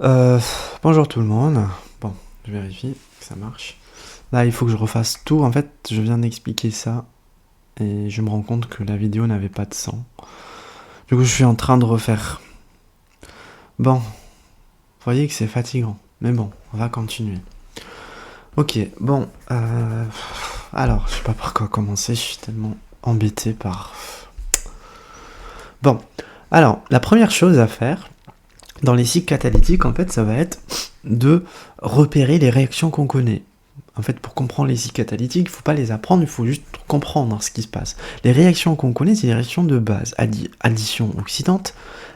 Euh, Bonjour tout le monde. Bon, je vérifie que ça marche. Là, il faut que je refasse tout. En fait, je viens d'expliquer ça et je me rends compte que la vidéo n'avait pas de son. Du coup, je suis en train de refaire. Bon, vous voyez que c'est fatigant. Mais bon, on va continuer. Ok, bon. Alors, je sais pas par quoi commencer. Je suis tellement embêté par... Bon, alors, la première chose à faire dans les cycles catalytiques, en fait, ça va être de repérer les réactions qu'on connaît. En fait, pour comprendre les cycles catalytiques, il ne faut pas les apprendre, il faut juste comprendre ce qui se passe. Les réactions qu'on connaît, c'est les réactions de base. Addition oxydante.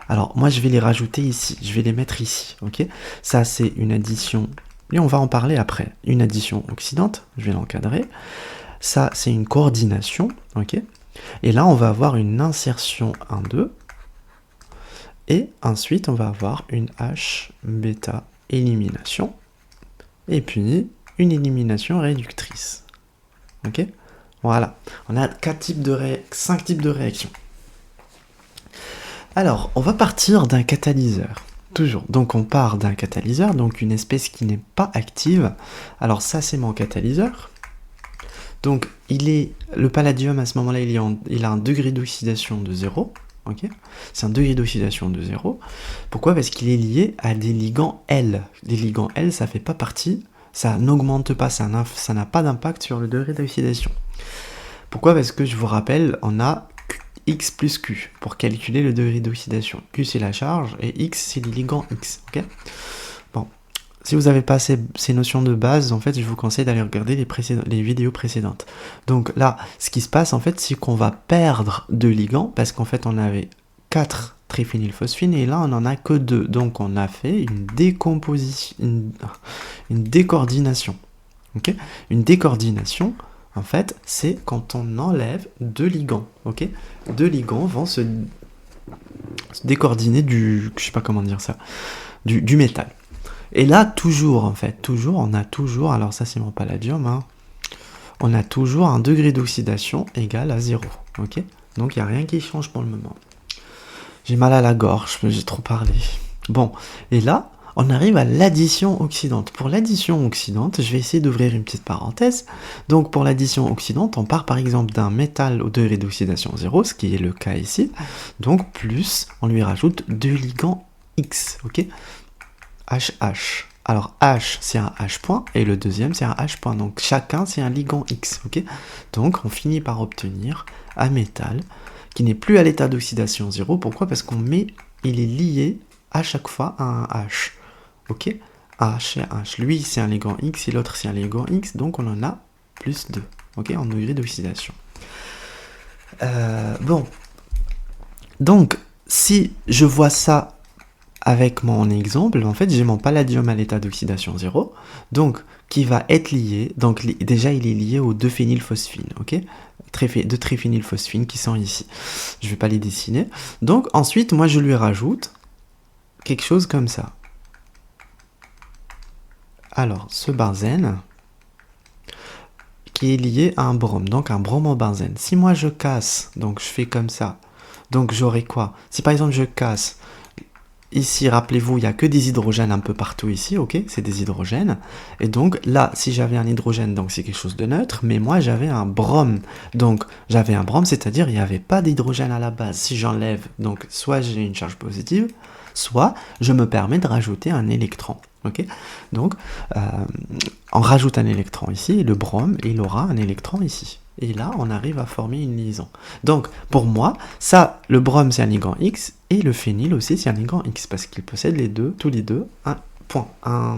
Alors, moi, je vais les rajouter ici. Je vais les mettre ici. Ok. Ça, c'est une addition. Et on va en parler après. Une addition oxydante. Je vais l'encadrer. Ça, c'est une coordination. Ok. Et là, on va avoir une insertion 1,2. Et ensuite, on va avoir une H bêta élimination. Et puis, une élimination réductrice. Ok. Voilà. On a 5 types de réactions. Alors, on va partir d'un catalyseur. Toujours. Donc, on part d'un catalyseur, donc une espèce qui n'est pas active. Alors, ça, c'est mon catalyseur. Donc, le palladium, à ce moment-là, il a un degré d'oxydation de 0. Okay, c'est un degré d'oxydation de 0. Pourquoi? Parce qu'il est lié à des ligands L. Les ligands L, ça fait pas partie, ça n'augmente pas, ça n'a pas d'impact sur le degré d'oxydation. Pourquoi? Parce que je vous rappelle, on a X plus Q pour calculer le degré d'oxydation. Q c'est la charge et X c'est les ligands X. Okay, bon, si vous n'avez pas ces notions de base, en fait, je vous conseille d'aller regarder les vidéos précédentes. Donc là, ce qui se passe, en fait, c'est qu'on va perdre 2 ligands, parce qu'en fait, on avait 4 triphénylphosphines, et là, on n'en a que 2. Donc, on a fait une décomposition, une décoordination. Okay, une décoordination, en fait, c'est quand on enlève 2 ligands. Okay, 2 ligands vont se décoordonner je sais pas comment dire ça, du métal. Et là, toujours, en fait, on a toujours, alors ça c'est mon palladium, hein, on a toujours un degré d'oxydation égal à 0. Ok. Donc il n'y a rien qui change pour le moment. J'ai mal à la gorge, j'ai trop parlé. Bon, et là, on arrive à l'addition oxydante. Pour l'addition oxydante, je vais essayer d'ouvrir une petite parenthèse. Donc pour l'addition oxydante, on part par exemple d'un métal au degré d'oxydation 0, ce qui est le cas ici. Donc plus, on lui rajoute 2 ligands X. Ok. HH. Alors H c'est un H point et le deuxième c'est un H point. Donc chacun c'est un ligand X. Okay, donc on finit par obtenir un métal qui n'est plus à l'état d'oxydation 0. Pourquoi? Parce il est lié à chaque fois à un H. Ok, H et H. Lui c'est un ligand X et l'autre c'est un ligand X. Donc on en a plus 2. Ok, en degré d'oxydation. Bon. Donc si je vois ça avec mon exemple, en fait, j'ai mon palladium à l'état d'oxydation 0, donc qui va être lié, donc déjà il est lié aux 2 phénylphosphines, ok, 2 triphénylphosphines qui sont ici. Je ne vais pas les dessiner. Donc ensuite, moi je lui rajoute quelque chose comme ça. Alors, ce benzène qui est lié à un brome, donc un bromobenzène. Si moi je casse, donc je fais comme ça, donc j'aurai quoi? Si par exemple je casse ici, rappelez-vous, il n'y a que des hydrogènes un peu partout ici, ok? C'est des hydrogènes. Et donc là, si j'avais un hydrogène, donc c'est quelque chose de neutre, mais moi j'avais un brome. Donc j'avais un brome, c'est-à-dire il n'y avait pas d'hydrogène à la base. Si j'enlève, donc soit j'ai une charge positive, soit je me permets de rajouter un électron. Ok, donc on rajoute un électron ici, et le brome, il aura un électron ici. Et là, on arrive à former une liaison. Donc, pour moi, ça, le brome, c'est un ligand X, et le phényl aussi, c'est un ligand X, parce qu'il possède tous les deux, un point, un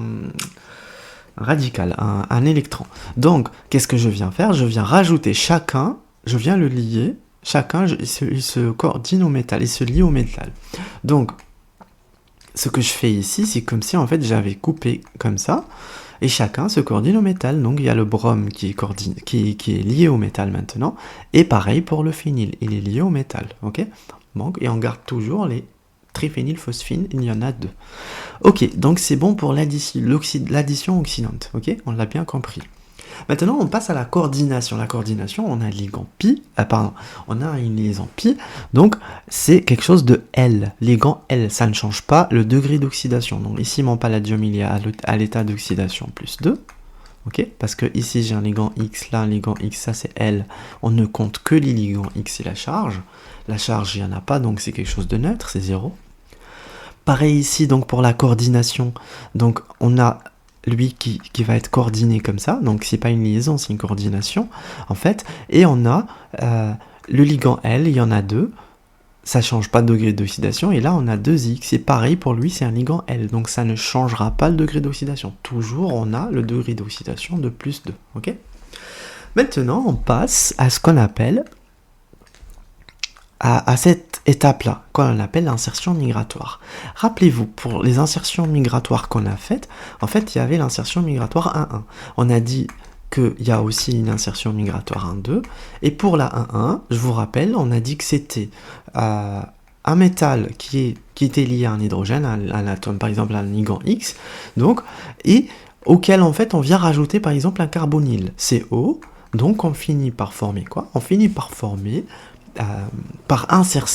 radical, un électron. Donc, qu'est-ce que je viens faire? Je viens rajouter chacun, je viens le lier, chacun, il se coordine au métal, il se lie au métal. Donc, ce que je fais ici, c'est comme si, en fait, j'avais coupé comme ça, et chacun se coordine au métal. Donc il y a le brome qui est lié au métal maintenant, et pareil pour le phényl, il est lié au métal, ok. Donc, et on garde toujours les triphénylphosphines, il y en a 2. Ok, donc c'est bon pour l'addition oxydante, ok, on l'a bien compris. Maintenant, on passe à la coordination. La coordination, on a un ligand pi, on a une liaison pi, donc c'est quelque chose de L, ligand L, ça ne change pas le degré d'oxydation. Donc ici, mon palladium, il est à l'état d'oxydation plus 2, ok, parce que ici, j'ai un ligand X, là, un ligand X, ça c'est L, on ne compte que les ligands X et la charge. La charge, il n'y en a pas, donc c'est quelque chose de neutre, c'est 0. Pareil ici, donc pour la coordination, donc on a lui qui va être coordonné comme ça, donc c'est pas une liaison, c'est une coordination, en fait, et on a le ligand L, il y en a 2, ça change pas de degré d'oxydation, et là on a 2X, c'est pareil pour lui, c'est un ligand L, donc ça ne changera pas le degré d'oxydation, toujours on a le degré d'oxydation de plus 2, ok. Maintenant on passe à ce qu'on appelle, à cette étape-là, qu'on appelle l'insertion migratoire. Rappelez-vous, pour les insertions migratoires qu'on a faites, en fait, il y avait l'insertion migratoire 1,1. On a dit qu'il y a aussi une insertion migratoire 1,2. Et pour la 1,1, je vous rappelle, on a dit que c'était un métal qui était lié à un hydrogène, à un atome, par exemple, à un ligand X, donc, et auquel, en fait, on vient rajouter, par exemple, un carbonyle, CO. Donc, on finit par former quoi? On finit par former... par insérer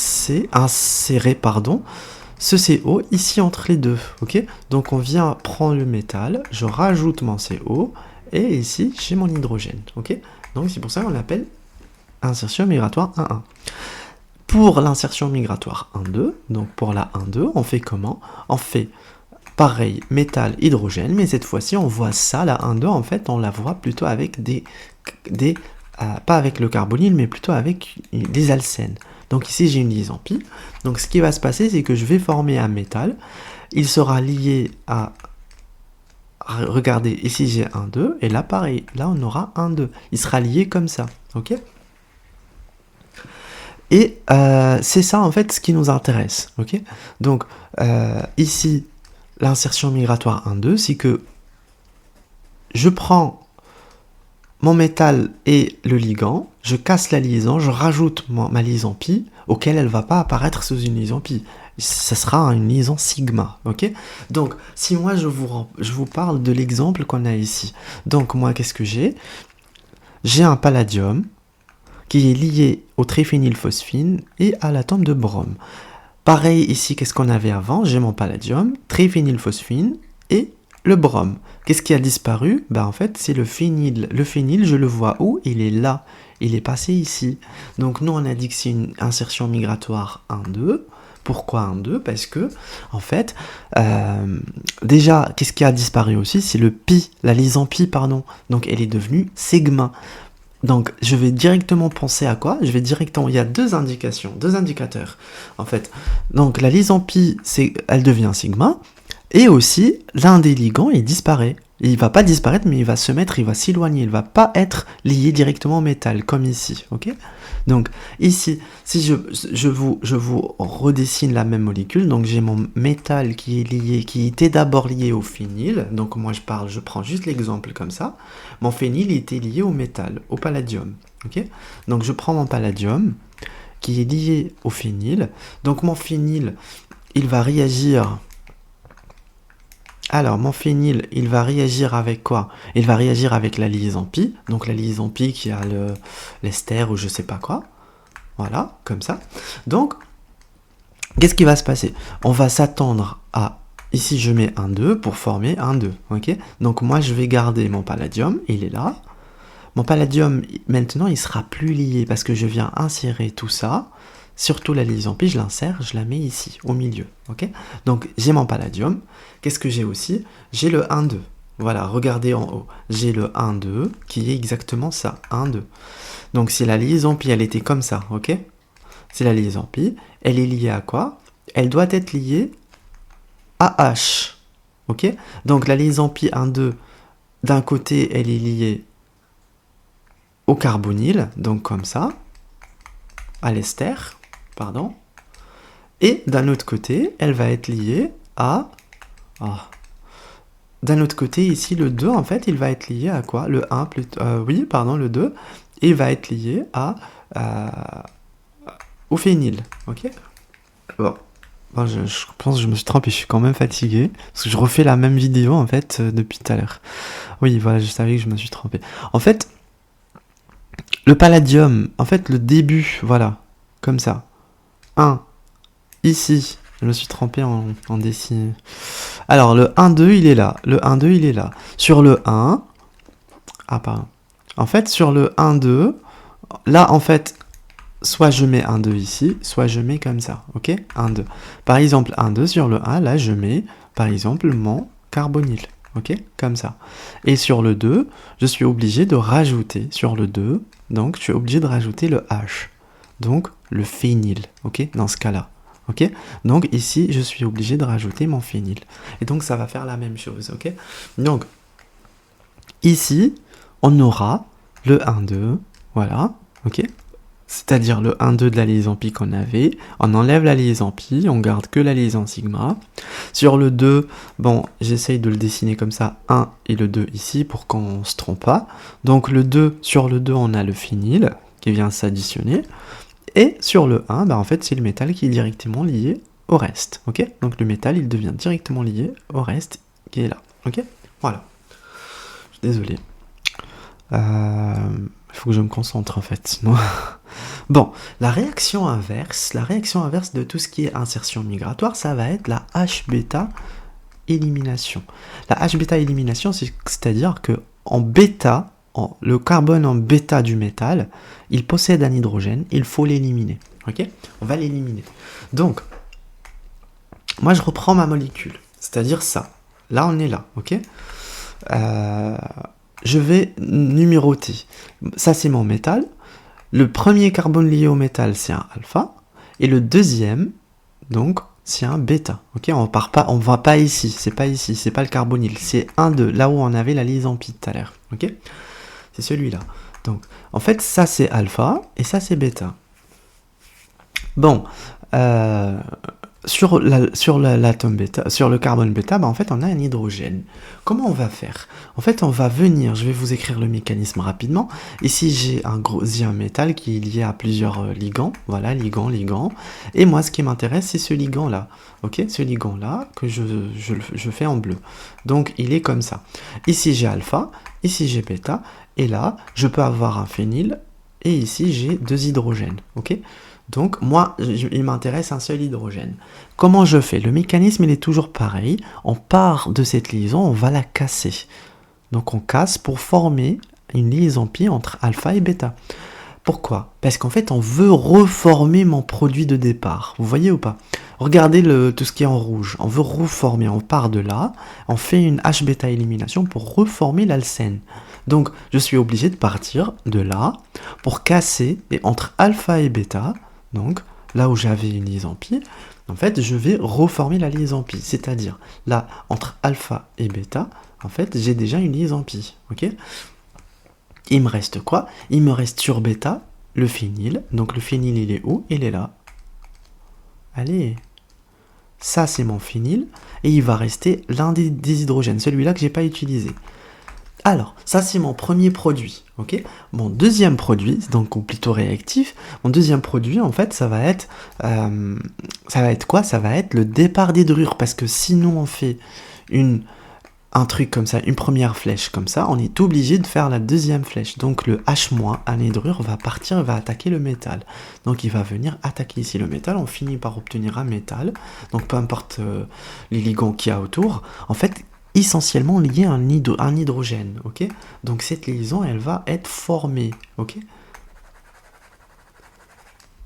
ce CO ici entre les deux, ok. Donc on vient prendre le métal, je rajoute mon CO, et ici j'ai mon hydrogène, ok. Donc c'est pour ça qu'on l'appelle insertion migratoire 1,1. Pour l'insertion migratoire 1,2, donc pour la 1,2, on fait comment? On fait pareil, métal, hydrogène, mais cette fois-ci on voit ça, la 1,2, en fait on la voit plutôt avec pas avec le carbonyle, mais plutôt avec des alcènes. Donc ici, j'ai une liaison pi. Donc ce qui va se passer, c'est que je vais former un métal. Il sera lié à... Regardez, ici j'ai 1, 2, et là pareil, là on aura 1, 2. Il sera lié comme ça, ok. Et c'est ça en fait ce qui nous intéresse, ok. Donc ici, l'insertion migratoire 1, 2, c'est que je prends mon métal et le ligand, je casse la liaison, je rajoute ma liaison pi, auquel elle ne va pas apparaître sous une liaison pi. Ça sera une liaison sigma, ok. Donc, si moi je vous parle de l'exemple qu'on a ici. Donc, moi, qu'est-ce que j'ai? J'ai un palladium qui est lié au triphénylphosphine et à l'atome de brome. Pareil ici, qu'est-ce qu'on avait avant? J'ai mon palladium, triphénylphosphine et le brome. Qu'est-ce qui a disparu? Ben en fait, c'est le phényl. Le phényl, je le vois où? Il est là. Il est passé ici. Donc nous, on a dit que c'est une insertion migratoire 1,2. Pourquoi 1,2? Parce que, en fait, déjà, qu'est-ce qui a disparu aussi? C'est le pi, la liaison pi, pardon. Donc elle est devenue sigma. Donc je vais directement penser à quoi? Je vais directement... Il y a deux indicateurs, en fait. Donc la liaison pi, elle devient sigma. Et aussi, l'un des ligands, il disparaît. Il va pas disparaître, mais il va se mettre, il va s'éloigner. Il va pas être lié directement au métal, comme ici, ok? Donc, ici, si je vous redessine la même molécule, donc j'ai mon métal qui est lié, qui était d'abord lié au phényl. Donc, moi, je prends juste l'exemple comme ça. Mon phényl était lié au métal, au palladium, ok? Donc, je prends mon palladium, qui est lié au phényl. Donc, mon phényl, il va réagir... Alors, mon phényl, il va réagir avec quoi? Il va réagir avec la liaison pi, donc la liaison pi qui a l'ester ou je sais pas quoi. Voilà, comme ça. Donc, qu'est-ce qui va se passer? On va s'attendre à... Ici, je mets un 2 pour former un 2, ok? Donc, moi, je vais garder mon palladium, il est là. Mon palladium, maintenant, il sera plus lié parce que je viens insérer tout ça. Surtout la liaison pi, je l'insère, je la mets ici, au milieu, ok? Donc, j'ai mon palladium. Qu'est-ce que j'ai aussi? J'ai le 1, 2. Voilà, regardez en haut. J'ai le 1, 2, qui est exactement ça, 1, 2. Donc, si la liaison pi, elle était comme ça, ok? C'est la liaison pi. Elle est liée à quoi? Elle doit être liée à H, ok? Donc, la liaison pi 1, 2, d'un côté, elle est liée au carbonyle, donc comme ça, à l'ester, pardon. Et d'un autre côté, elle va être liée à... Oh. D'un autre côté, ici, le 2, en fait, il va être lié à quoi? Le 1, oui, pardon, le 2, il va être lié au phényl, ok? Bon. Bon, je pense que je me suis trompé, je suis quand même fatigué. Parce que je refais la même vidéo, en fait, depuis tout à l'heure. Oui, voilà, je savais que je me suis trompé. En fait, le palladium, en fait, le début, voilà, comme ça. Un, ici, je me suis trompé en décimé. Alors, le 1-2, il est là. Le 1-2, il est là. Sur le 1... Ah, pardon. En fait, sur le 1-2, là, en fait, soit je mets 1-2 ici, soit je mets comme ça, ok? 1-2. Par exemple, 1-2 sur le 1, là, je mets, par exemple, mon carbonyle, ok? Comme ça. Et sur le 2, je suis obligé de rajouter, sur le 2, donc, je suis obligé de rajouter le H. Donc, le phényl, ok? Dans ce cas-là, ok? Donc, ici, je suis obligé de rajouter mon phényl. Et donc, ça va faire la même chose, ok? Donc, ici, on aura le 1-2, voilà, ok? C'est-à-dire le 1-2 de la liaison pi qu'on avait, on enlève la liaison pi, on garde que la liaison sigma. Sur le 2, bon, j'essaye de le dessiner comme ça, 1 et le 2 ici, pour qu'on ne se trompe pas. Donc le 2, sur le 2, on a le phényl qui vient s'additionner. Et sur le 1, bah en fait, c'est le métal qui est directement lié au reste, ok? Donc le métal, il devient directement lié au reste qui est là, ok? Voilà. Désolé. Il faut que je me concentre en fait, sinon... Bon, la réaction inverse de tout ce qui est insertion migratoire, ça va être la H-bêta élimination. La H-bêta élimination, c'est-à-dire que en bêta, le carbone en bêta du métal, il possède un hydrogène, il faut l'éliminer. Ok? On va l'éliminer. Donc, moi je reprends ma molécule, c'est-à-dire ça. Là, on est là, ok? Je vais numéroter. Ça, c'est mon métal. Le premier carbone lié au métal, c'est un alpha. Et le deuxième, donc, c'est un bêta. Ok, on va pas ici. C'est pas ici. C'est pas le carbonyle. C'est 1-2, là où on avait la liaison pi tout à l'heure. Ok, c'est celui-là. Donc, en fait, ça c'est alpha et ça c'est bêta. Bon, sur l'atome bêta, sur le carbone bêta, bah en fait on a un hydrogène. Comment on va faire? En fait on va venir, je vais vous écrire le mécanisme rapidement. Ici j'ai un métal qui est lié à plusieurs ligands, voilà, ligand, et moi ce qui m'intéresse c'est ce ligand là, ok? Ce ligand là que je fais en bleu. Donc il est comme ça. Ici j'ai alpha, ici j'ai bêta, et là je peux avoir un phényl, et ici j'ai 2 hydrogènes, ok? Donc moi, il m'intéresse un seul hydrogène. Comment je fais? Le mécanisme, il est toujours pareil. On part de cette liaison, on va la casser. Donc on casse pour former une liaison pi entre alpha et bêta. Pourquoi? Parce qu'en fait, on veut reformer mon produit de départ. Vous voyez ou pas? Regardez tout ce qui est en rouge. On veut reformer, on part de là, on fait une H-bêta élimination pour reformer l'alcène. Donc, je suis obligé de partir de là pour casser, et entre alpha et bêta, donc là où j'avais une liaison pi, en fait, je vais reformer la liaison pi. C'est-à-dire, là, entre alpha et bêta, en fait, j'ai déjà une liaison pi. Ok? Il me reste quoi? Il me reste sur bêta le phényl. Donc le phényl, il est où? Il est là. Allez. Ça, c'est mon phényl. Et il va rester l'un des hydrogènes, celui-là que j'ai pas utilisé. Alors, ça, c'est mon premier produit. Ok? Mon deuxième produit, donc ou plutôt réactif, mon deuxième produit, en fait, ça va être quoi? Ça va être le départ d'hydrure. Parce que sinon, on fait un truc comme ça, une première flèche comme ça, on est obligé de faire la deuxième flèche. Donc le H- anhydrure va partir, va attaquer le métal. Donc il va venir attaquer ici le métal, on finit par obtenir un métal. Donc peu importe les ligands qu'il y a autour, en fait, essentiellement lié à un hydrogène, ok? Donc cette liaison, elle va être formée, ok?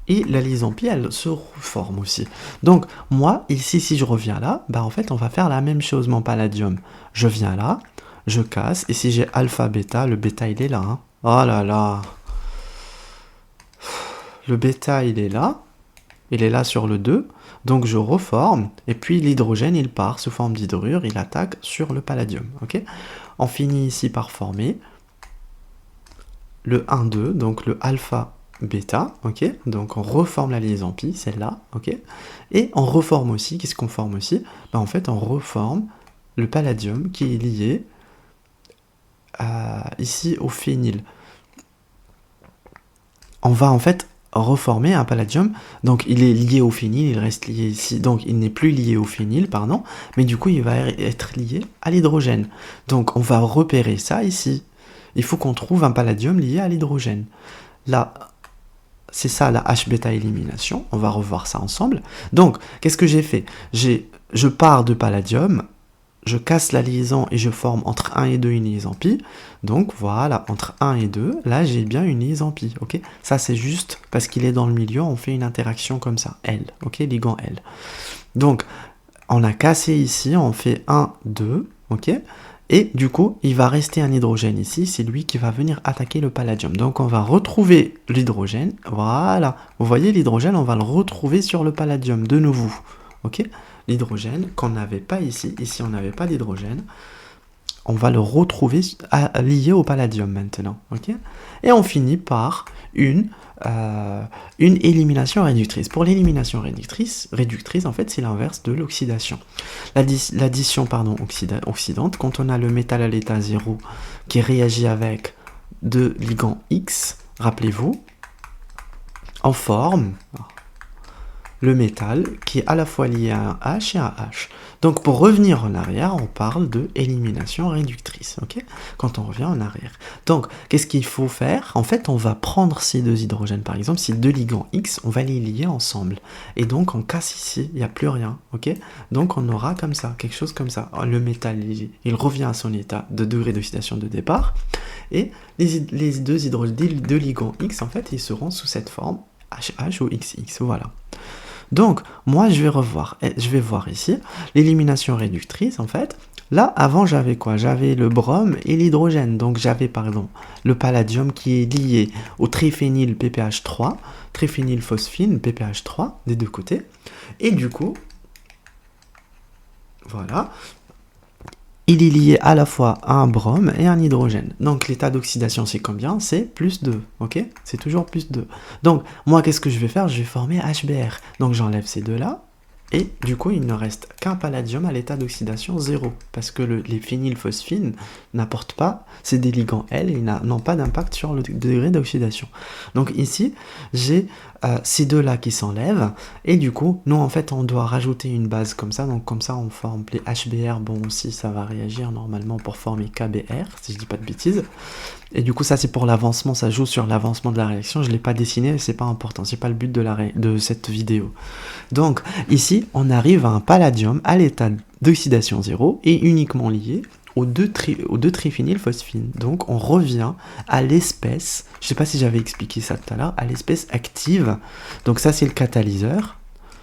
Et la liaison pi, elle se reforme aussi. Donc, moi, ici, si je reviens là, bah en fait, on va faire la même chose, mon palladium. Je viens là, je casse, et si j'ai alpha, bêta, le bêta, il est là. Hein. Oh là là. Le bêta, il est là sur le 2, donc je reforme, et puis l'hydrogène, il part sous forme d'hydrure, il attaque sur le palladium. Ok? On finit ici par former le 1-2, donc le alpha, bêta, ok? Donc on reforme la liaison pi, celle-là, ok? Et on reforme aussi, qu'est-ce qu'on forme aussi? Ben, en fait, on reforme le palladium qui est lié ici au phényl. On va en fait reformer un palladium. Donc il est lié au phényl, il reste lié ici. Donc il n'est plus lié au phényl, pardon. Mais du coup, il va être lié à l'hydrogène. Donc on va repérer ça ici. Il faut qu'on trouve un palladium lié à l'hydrogène. Là, c'est ça la H-bêta élimination. On va revoir ça ensemble. Donc, qu'est-ce que j'ai fait? Je pars de palladium, je casse la liaison et je forme entre 1 et 2 une liaison pi. Donc voilà, entre 1 et 2, là j'ai bien une liaison pi. Ok, ça c'est juste parce qu'il est dans le milieu, on fait une interaction comme ça, L. Ok, ligand L. Donc, on a cassé ici, on fait 1, 2. Ok. Et du coup, il va rester un hydrogène ici, c'est lui qui va venir attaquer le palladium. Donc on va retrouver l'hydrogène, voilà. Vous voyez l'hydrogène, on va le retrouver sur le palladium de nouveau. Ok, l'hydrogène qu'on n'avait pas ici, ici on n'avait pas d'hydrogène. On va le retrouver lié au palladium maintenant. Ok, et on finit par une élimination réductrice. Pour l'élimination réductrice, en fait, c'est l'inverse de l'oxydation. L'addition oxydante, quand on a le métal à l'état 0 qui réagit avec deux ligands X, rappelez-vous, on forme le métal qui est à la fois lié à un H et un H. Donc pour revenir en arrière, on parle de élimination réductrice, ok? Quand on revient en arrière. Donc, qu'est-ce qu'il faut faire? En fait, on va prendre ces deux hydrogènes, par exemple, ces deux ligands X, on va les lier ensemble. Et donc, on casse ici, il n'y a plus rien, ok? Donc, on aura comme ça, quelque chose comme ça. Le métal, il revient à son état de degré d'oxydation de départ. Et les deux ligands X, en fait, ils seront sous cette forme HH ou XX, voilà. Donc, moi, je vais voir ici, l'élimination réductrice, en fait. Là, avant, j'avais quoi? J'avais le brome et l'hydrogène. Donc, j'avais, pardon, le palladium qui est lié au triphényl PPH3, triphénylphosphine PPH3, des deux côtés. Et du coup, voilà, il est lié à la fois à un brome et un hydrogène. Donc l'état d'oxydation, c'est combien? C'est plus 2, ok? C'est toujours plus 2. Donc moi, qu'est-ce que je vais faire? Je vais former HBr. Donc j'enlève ces deux-là, et du coup, il ne reste qu'un palladium à l'état d'oxydation 0, parce que les phénylphosphines n'apportent pas, c'est des ligands L, et ils n'ont pas d'impact sur le degré d'oxydation. Donc ici, j'ai ces deux-là qui s'enlèvent, et du coup, nous, en fait, on doit rajouter une base comme ça, donc comme ça, on forme les HBr, bon, aussi, ça va réagir normalement pour former KBr, si je dis pas de bêtises. Et du coup, ça, c'est pour l'avancement, ça joue sur l'avancement de la réaction. Je ne l'ai pas dessiné, c'est pas important, c'est pas le but de cette vidéo. Donc, ici, on arrive à un palladium à l'état d'oxydation 0 et uniquement lié aux deux triphénylphosphines. Donc, on revient à l'espèce, je ne sais pas si j'avais expliqué ça tout à l'heure, à l'espèce active. Donc, ça, c'est le catalyseur.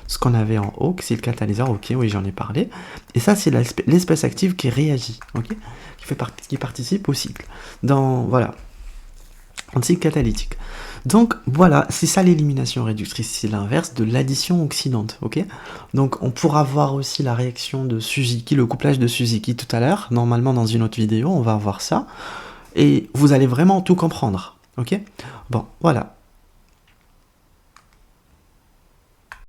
Ce qu'on avait en haut, c'est le catalyseur, ok, oui, j'en ai parlé. Et ça, c'est l'espèce active qui réagit, ok, qui participe au cycle. Voilà, un cycle catalytique. Donc, voilà, c'est ça l'élimination réductrice, c'est l'inverse de l'addition oxydante, ok. Donc, on pourra voir aussi la réaction de Suzuki, le couplage de Suzuki tout à l'heure. Normalement, dans une autre vidéo, on va voir ça. Et vous allez vraiment tout comprendre, ok. Bon, voilà.